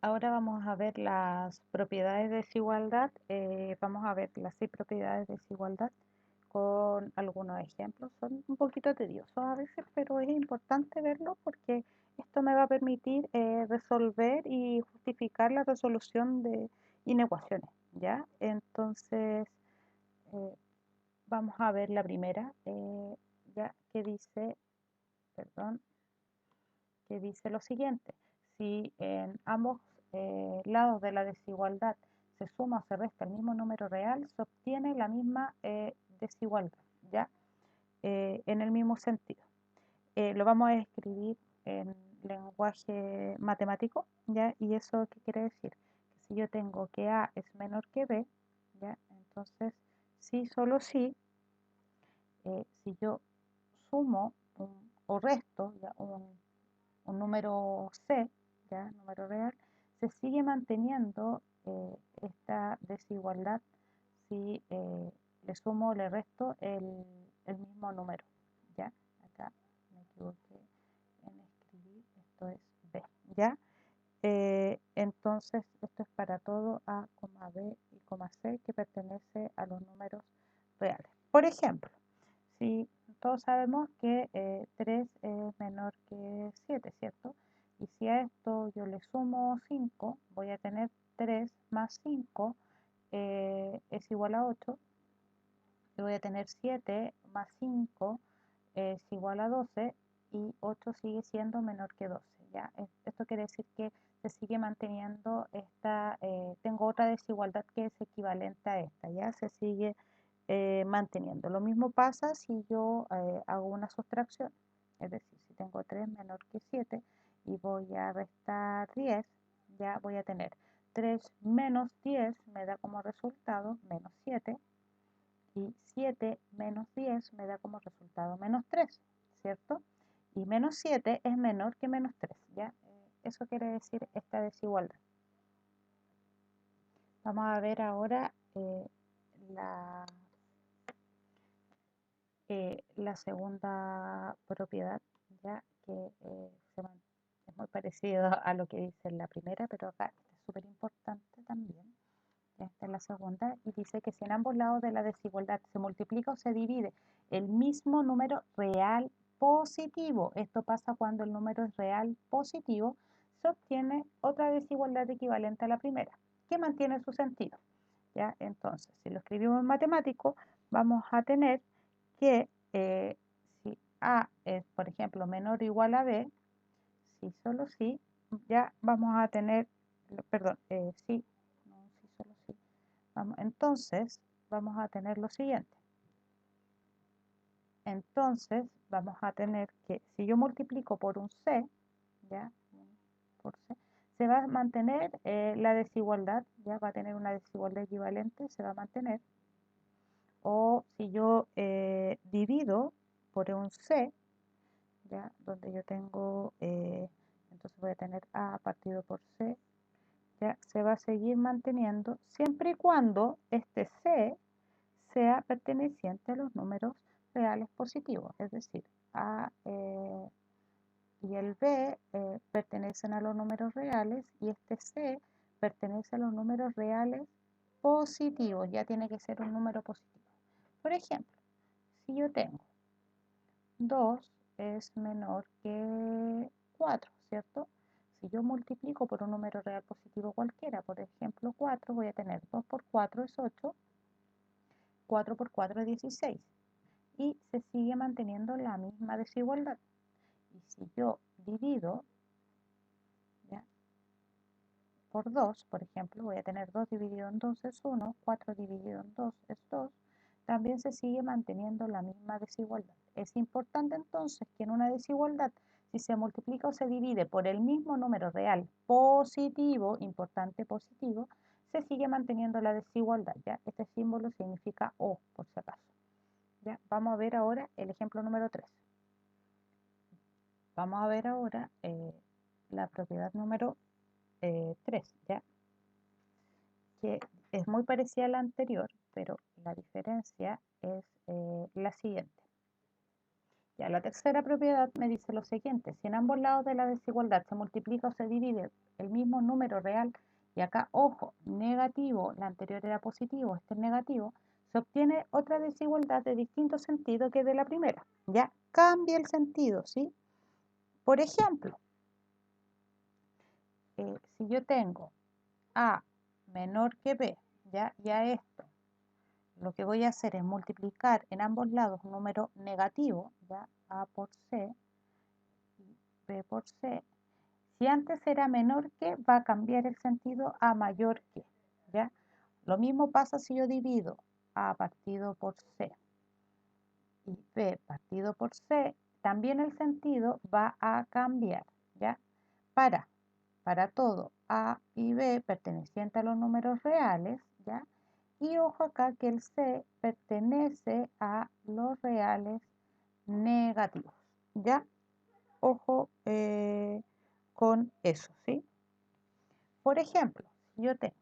Ahora vamos a ver las propiedades de desigualdad. Vamos a ver las 6 propiedades de desigualdad con algunos ejemplos. Son un poquito tediosos a veces, pero es importante verlo porque esto me va a permitir resolver y justificar la resolución de inecuaciones, ¿ya? Entonces, eh, vamos a ver la primera, ya que dice, perdón, que dice lo siguiente: si en ambos lados de la desigualdad se suma o se resta el mismo número real, se obtiene la misma desigualdad, ¿ya? En el mismo sentido. Lo vamos a escribir en lenguaje matemático, ¿ya? ¿Y eso qué quiere decir? Que si yo tengo que A es menor que B, ¿ya? Entonces, sí, solo sí, si yo sumo o resto, ¿ya? Un número C, ya, número real, se sigue manteniendo esta desigualdad si le sumo o le resto el mismo número, ya. Acá me equivoqué en escribir, esto es B, ya. Entonces, esto es para todo A, B y C que pertenece a los números reales. Por ejemplo, si todos sabemos que 3 es menor que 7, ¿cierto? Y si a esto yo le sumo 5, voy a tener 3 más 5 es igual a 8. Y voy a tener 7 más 5 es igual a 12 y 8 sigue siendo menor que 12. ¿Ya? Esto quiere decir que se sigue manteniendo esta, tengo otra desigualdad que es equivalente a esta, ya se sigue manteniendo. Lo mismo pasa si yo hago una sustracción, es decir, si tengo 3 menor que 7 y voy a restar 10, ya voy a tener 3 menos 10 me da como resultado menos 7 y 7 menos 10 me da como resultado menos 3, ¿cierto? Y menos 7 es menor que menos 3, ¿ya? Eso quiere decir esta desigualdad. Vamos a ver ahora la, la segunda propiedad, ya que es muy parecido a lo que dice en la primera, pero acá es súper importante también. Esta es la segunda, y dice que si en ambos lados de la desigualdad se multiplica o se divide el mismo número real positivo, esto pasa cuando el número es real positivo, se obtiene otra desigualdad equivalente a la primera, que mantiene su sentido. ¿Ya? Entonces, si lo escribimos en matemático, vamos a tener que si A es, por ejemplo, menor o igual a B, si solo sí, ya vamos a tener, perdón, sí, no, si solo sí. Entonces, vamos a tener lo siguiente. Entonces, vamos a tener que, si yo multiplico por un C, ¿ya? Por C, se va a mantener la desigualdad, ya va a tener una desigualdad equivalente, se va a mantener. O si yo divido por un C, ¿ya? Donde yo tengo, entonces voy a tener A partido por C, ya se va a seguir manteniendo siempre y cuando este C sea perteneciente a los números reales positivos, es decir, A y el B pertenecen a los números reales y este C pertenece a los números reales positivos, ya tiene que ser un número positivo. Por ejemplo, si yo tengo 2 es menor que 4, ¿cierto? Si yo multiplico por un número real positivo cualquiera, por ejemplo 4, voy a tener 2 por 4 es 8, 4 por 4 es 16 y se sigue manteniendo la misma desigualdad. Y si yo divido, ¿ya? Por 2, por ejemplo, voy a tener 2 dividido en 2 es 1, 4 dividido en 2 es 2, también se sigue manteniendo la misma desigualdad. Es importante entonces que en una desigualdad, si se multiplica o se divide por el mismo número real positivo, importante positivo, se sigue manteniendo la desigualdad, ¿ya? Este símbolo significa O, por si acaso. ¿Ya? Vamos a ver ahora el ejemplo número 3. Vamos a ver ahora la propiedad número 3, ¿ya? Que es muy parecida a la anterior, pero la diferencia es la siguiente. Ya, la tercera propiedad me dice lo siguiente: si en ambos lados de la desigualdad se multiplica o se divide el mismo número real, y acá, ojo, negativo, la anterior era positivo, este es negativo, se obtiene otra desigualdad de distinto sentido que de la primera. Ya cambia el sentido, ¿sí? Por ejemplo, si yo tengo A menor que B, ¿ya? Y a esto lo que voy a hacer es multiplicar en ambos lados un número negativo, ¿ya? A por C y B por C. Si antes era menor que, va a cambiar el sentido a mayor que, ¿ya? Lo mismo pasa si yo divido A partido por C y B partido por C, también el sentido va a cambiar, ¿ya? Para todo A y B perteneciente a los números reales, ¿ya? Y ojo acá que el C pertenece a los reales negativos, ¿ya? Ojo con eso, ¿sí? Por ejemplo, si yo tengo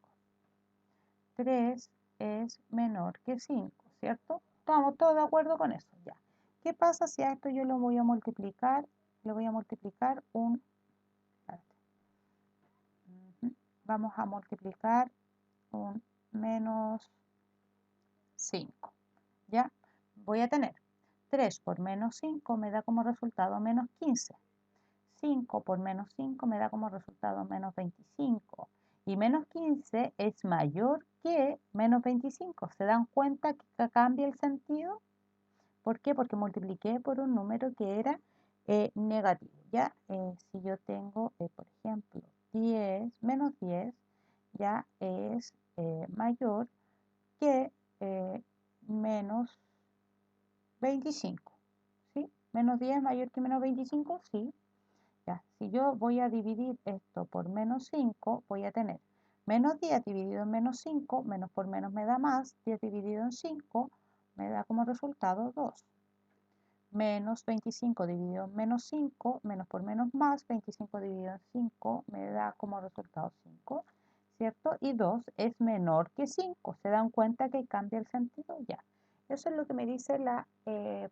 3 es menor que 5, ¿cierto? Estamos todos de acuerdo con eso, ya. ¿Qué pasa si a esto yo lo voy a multiplicar? Le voy a multiplicar un... Vamos a multiplicar un menos 5, ¿ya? Voy a tener 3 por menos 5 me da como resultado menos 15. 5 por menos 5 me da como resultado menos 25. Y menos 15 es mayor que menos 25. ¿Se dan cuenta que cambia el sentido? ¿Por qué? Porque multipliqué por un número que era negativo. ¿Ya? Si yo tengo, por ejemplo, 10, menos 10, ya es mayor que menos 25. ¿Sí? Menos 10 mayor que menos 25, sí. Ya, si yo voy a dividir esto por menos 5, voy a tener menos 10 dividido en menos 5, menos por menos me da más, 10 dividido en 5 me da como resultado 2. Menos 25 dividido en menos 5, menos por menos más, 25 dividido en 5 me da como resultado 5, ¿cierto? Y 2 es menor que 5. ¿Se dan cuenta que cambia el sentido? Ya. Eso es lo que me dice la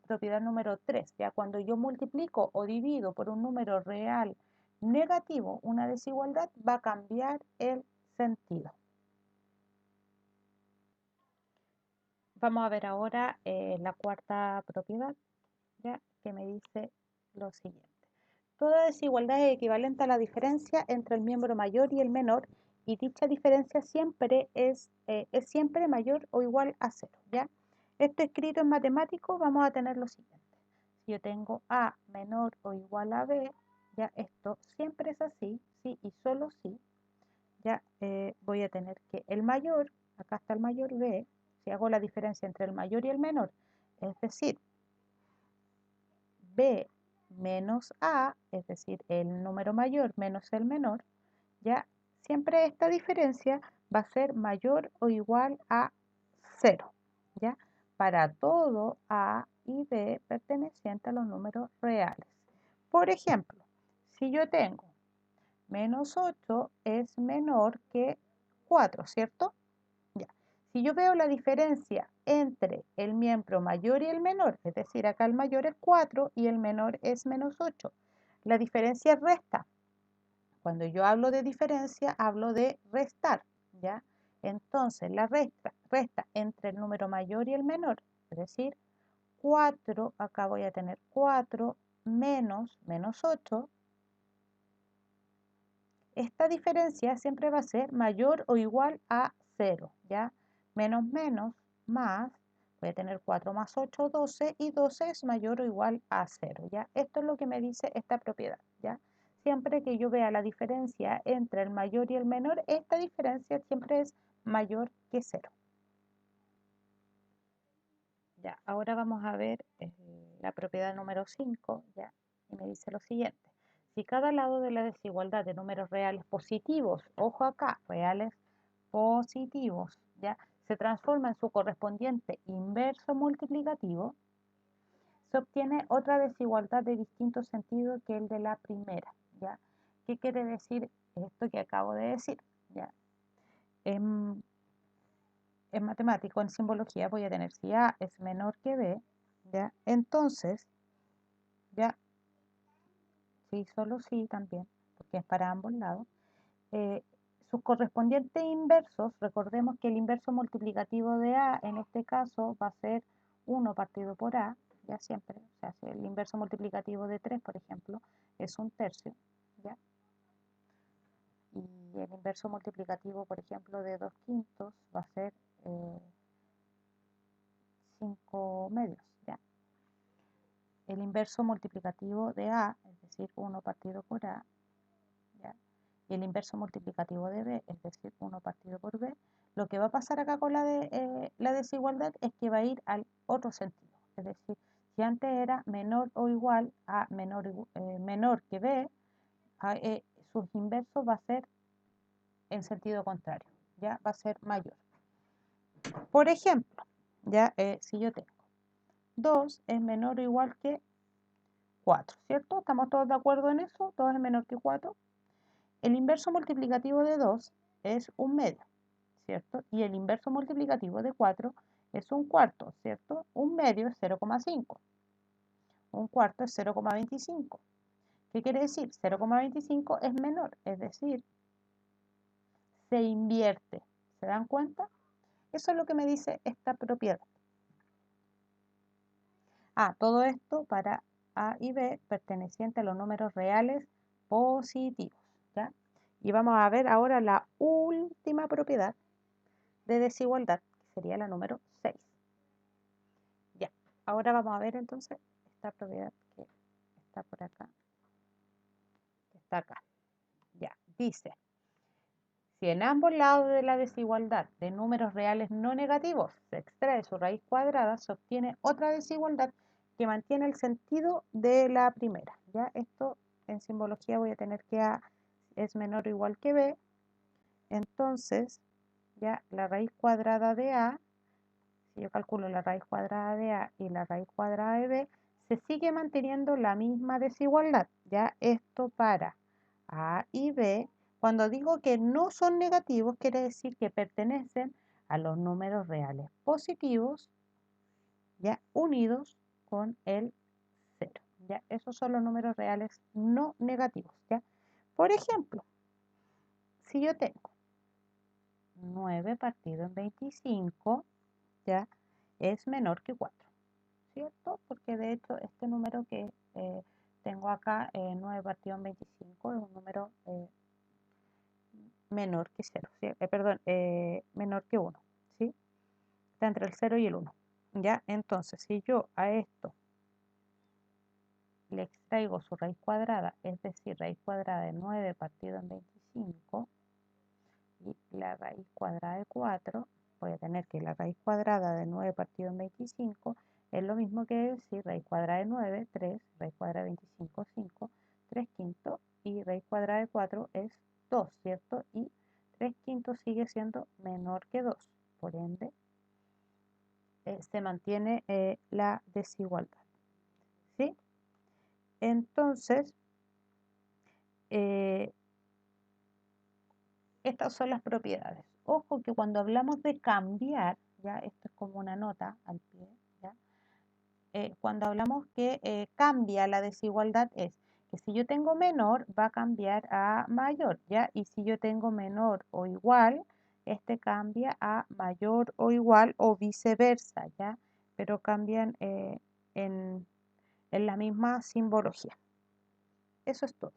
propiedad número 3. Ya cuando yo multiplico o divido por un número real negativo una desigualdad, va a cambiar el sentido. Vamos a ver ahora la cuarta propiedad, ¿ya? Que me dice lo siguiente. Toda desigualdad es equivalente a la diferencia entre el miembro mayor y el menor, y dicha diferencia siempre es siempre mayor o igual a 0, ¿ya? Esto escrito en matemático vamos a tener lo siguiente. Si yo tengo A menor o igual a B, ya esto siempre es así, sí y solo sí, ya voy a tener que el mayor, acá está el mayor B, si hago la diferencia entre el mayor y el menor, es decir, B menos A, es decir, el número mayor menos el menor, ya siempre esta diferencia va a ser mayor o igual a 0, ¿ya? Para todo A y B perteneciente a los números reales. Por ejemplo, si yo tengo menos 8 es menor que 4, ¿cierto? Ya. Si yo veo la diferencia entre el miembro mayor y el menor, es decir, acá el mayor es 4 y el menor es menos 8, la diferencia resta. Cuando yo hablo de diferencia, hablo de restar, ¿ya? Entonces, la resta entre el número mayor y el menor, es decir, 4, acá voy a tener 4 menos 8. Esta diferencia siempre va a ser mayor o igual a 0, ¿ya? Menos menos más, voy a tener 4 más 8, 12, y 12 es mayor o igual a 0, ¿ya? Esto es lo que me dice esta propiedad, ¿ya? Siempre que yo vea la diferencia entre el mayor y el menor, esta diferencia siempre es mayor que 0. Ya, ahora vamos a ver la propiedad número 5, ¿ya? Y me dice lo siguiente. Si cada lado de la desigualdad de números reales positivos, ojo acá, reales positivos, ¿ya? Se transforma en su correspondiente inverso multiplicativo, se obtiene otra desigualdad de distinto sentido que el de la primera, ¿ya? ¿Qué quiere decir esto que acabo de decir? ¿Ya? En matemático, en simbología, voy a tener si A es menor que B, ¿ya? Entonces, ¿ya? Sí, solo sí también, porque es para ambos lados. Sus correspondientes inversos, recordemos que el inverso multiplicativo de A en este caso va a ser 1 partido por A, ya siempre, o sea, si el inverso multiplicativo de 3, por ejemplo, es 1/3, ¿ya? Y el inverso multiplicativo, por ejemplo, de 2/5 va a ser 5/2, ¿ya? El inverso multiplicativo de A, es decir, 1 partido por A, ¿ya? Y el inverso multiplicativo de B, es decir, 1 partido por B, lo que va a pasar acá con la desigualdad es que va a ir al otro sentido. Es decir, si antes era menor o igual a menor que B, sus inversos va a ser en sentido contrario, ya va a ser mayor. Por ejemplo, ya si yo tengo 2 es menor o igual que 4, ¿cierto? ¿Estamos todos de acuerdo en eso? 2 es menor que 4. El inverso multiplicativo de 2 es 1/2, ¿cierto? Y el inverso multiplicativo de 4 es 1/4, ¿cierto? 1/2 es 0,5. 1/4 es 0,25. ¿Qué quiere decir? 0,25 es menor, es decir, se invierte. ¿Se dan cuenta? Eso es lo que me dice esta propiedad. Todo esto para A y B perteneciente a los números reales positivos, ¿ya? Y vamos a ver ahora la última propiedad de desigualdad, que sería la número 6. Ya, ahora vamos a ver entonces esta propiedad que está por acá, que está acá. Ya, dice, si en ambos lados de la desigualdad de números reales no negativos se extrae su raíz cuadrada, se obtiene otra desigualdad que mantiene el sentido de la primera. Ya, esto en simbología voy a tener que A es menor o igual que B, entonces ya la raíz cuadrada de A, si yo calculo la raíz cuadrada de A y la raíz cuadrada de B, se sigue manteniendo la misma desigualdad. Ya esto para A y B, cuando digo que no son negativos, quiere decir que pertenecen a los números reales positivos, ya unidos con el 0. Ya, esos son los números reales no negativos. Ya, por ejemplo, si yo tengo 9 partido en 25, ya es menor que 4, ¿cierto? Porque de hecho este número que tengo acá, 9 partido en 25, es un número menor que 0, ¿sí? Menor que 1, ¿sí? Está entre el 0 y el 1, ¿ya? Entonces, si yo a esto le extraigo su raíz cuadrada, es decir, raíz cuadrada de 9 partido en 25, y la raíz cuadrada de 4, voy a tener que la raíz cuadrada de 9 partido en 25 es lo mismo que decir raíz cuadrada de 9, 3, raíz cuadrada de 25, 5, 3 quintos, y raíz cuadrada de 4 es 2, ¿cierto? Y 3 quintos sigue siendo menor que 2, por ende se mantiene la desigualdad, ¿sí? Entonces, estas son las propiedades. Ojo que cuando hablamos de cambiar, ya esto es como una nota al pie, ¿ya? Cuando hablamos que cambia la desigualdad es que si yo tengo menor va a cambiar a mayor, ¿ya? Y si yo tengo menor o igual, este cambia a mayor o igual o viceversa, ¿ya? Pero cambian en la misma simbología. Eso es todo.